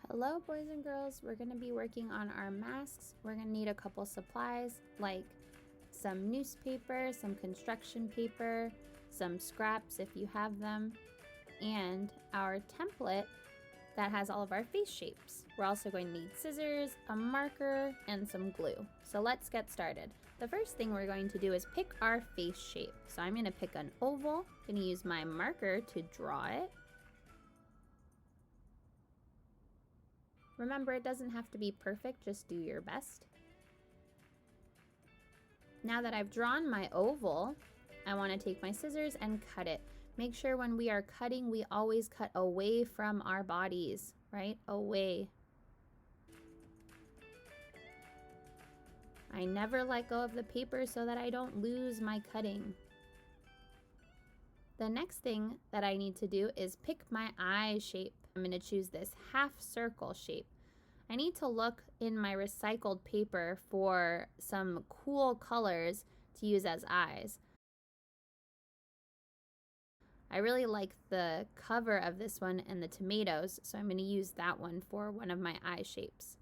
Hello boys and girls, we're going to be working on our masks. We're going to need a couple supplies like some newspaper, some construction paper, some scraps if you have them, and our template that has all of our face shapes. We're also going to need scissors, a marker, and some glue. So let's get started. The first thing we're going to do is pick our face shape. So I'm going to pick an oval. I'm going to use my marker to draw it. Remember, it doesn't have to be perfect, just do your best. Now that I've drawn my oval, I want to take my scissors and cut it. Make sure when we are cutting, we always cut away from our bodies, right? Away. I never let go of the paper so that I don't lose my cutting. The next thing that I need to do is pick my eye shape. I'm going to choose this half circle shape. I need to look in my recycled paper for some cool colors to use as eyes. I really like the cover of this one and the tomatoes, so I'm going to use that one for one of my eye shapes.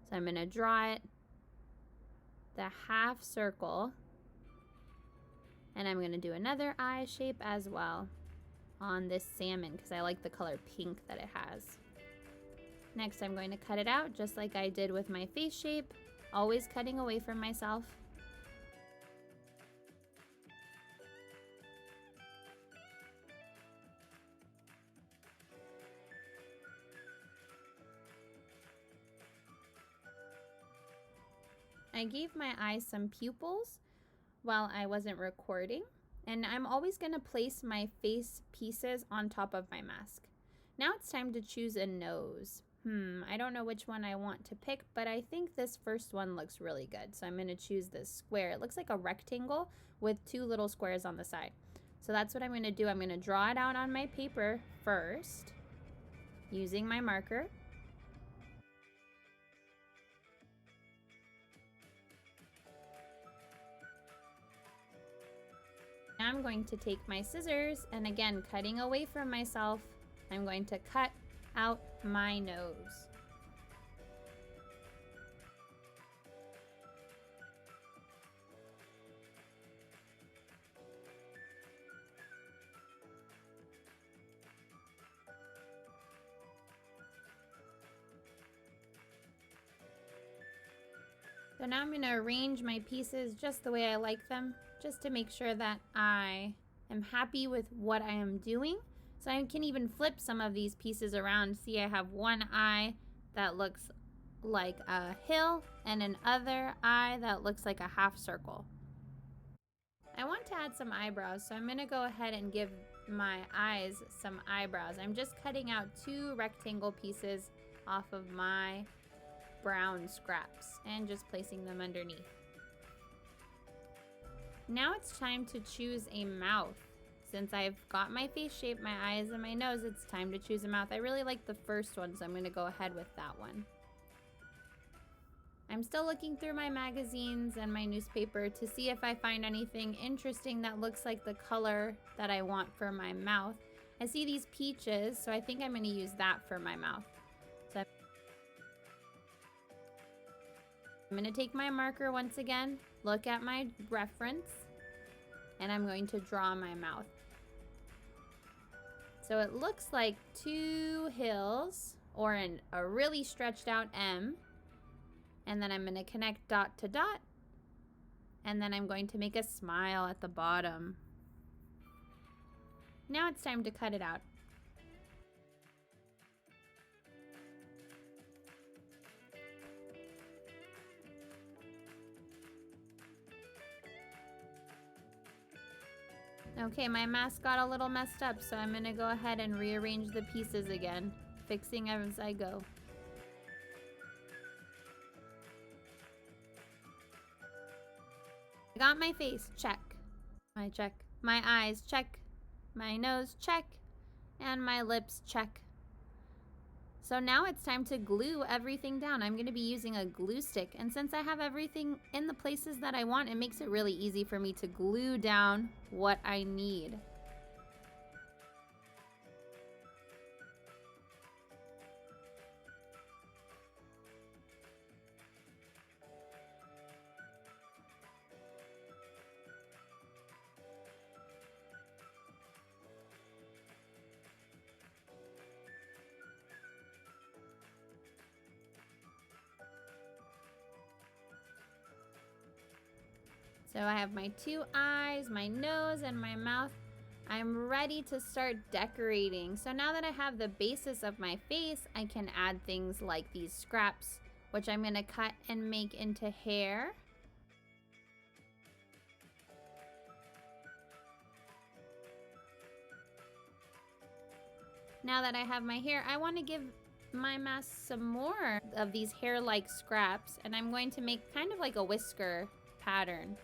So I'm going to draw it, the half circle, and I'm going to do another eye shape as well on this salmon because I like the color pink that it has. Next, I'm going to cut it out just like I did with my face shape, always cutting away from myself. I gave my eyes some pupils while I wasn't recording, and I'm always going to place my face pieces on top of my mask. Now it's time to choose a nose. I don't know which one I want to pick, but I think this first one looks really good. So I'm going to choose this square. It looks like a rectangle with two little squares on the side. So that's what I'm going to do. I'm going to draw it out on my paper first using my marker. Now I'm going to take my scissors and again, cutting away from myself, I'm going to cut out my nose. So now I'm going to arrange my pieces just the way I like them, just to make sure that I am happy with what I am doing. So I can even flip some of these pieces around. See, I have one eye that looks like a hill and another eye that looks like a half circle. I want to add some eyebrows, so I'm going to go ahead and give my eyes some eyebrows. I'm just cutting out two rectangle pieces off of my brown scraps and just placing them underneath. Now it's time to choose a mouth. Since I've got my face shape, my eyes, and my nose, it's time to choose a mouth. I really like the first one, so I'm going to go ahead with that one. I'm still looking through my magazines and my newspaper to see if I find anything interesting that looks like the color that I want for my mouth. I see these peaches, so I think I'm going to use that for my mouth. So I'm going to take my marker once again, look at my reference, and I'm going to draw my mouth. So it looks like two hills or a really stretched out M. And then I'm going to connect dot to dot. And then I'm going to make a smile at the bottom. Now it's time to cut it out. Okay, my mask got a little messed up, so I'm going to go ahead and rearrange the pieces again, fixing as I go. I got my face, check. I check. My eyes, check. My nose, check. And my lips, check. So now it's time to glue everything down. I'm going to be using a glue stick, and since I have everything in the places that I want, it makes it really easy for me to glue down what I need. So I have my 2 eyes, my nose, and my mouth. I'm ready to start decorating. So now that I have the basis of my face, I can add things like these scraps, which I'm gonna cut and make into hair. Now that I have my hair, I wanna give my mask some more of these hair-like scraps, and I'm going to make kind of like a whisker pattern.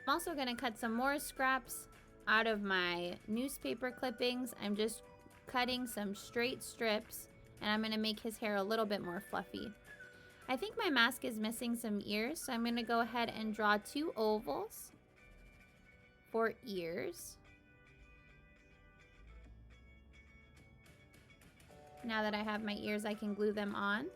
I'm also gonna cut some more scraps out of my newspaper clippings. I'm just cutting some straight strips, and I'm gonna make his hair a little bit more fluffy. I think my mask is missing some ears, so I'm gonna go ahead and draw 2 ovals for ears. Now that I have my ears, I can glue them on.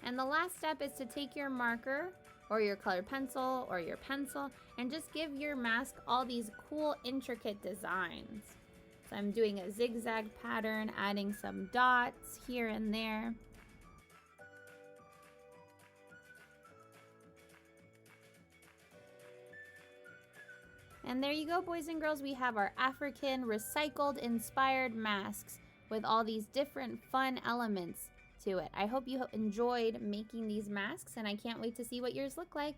And the last step is to take your marker or your colored pencil or your pencil and just give your mask all these cool, intricate designs. So I'm doing a zigzag pattern, adding some dots here and there. And there you go, boys and girls. We have our African recycled inspired masks with all these different fun elements to it. I hope you enjoyed making these masks, and I can't wait to see what yours look like.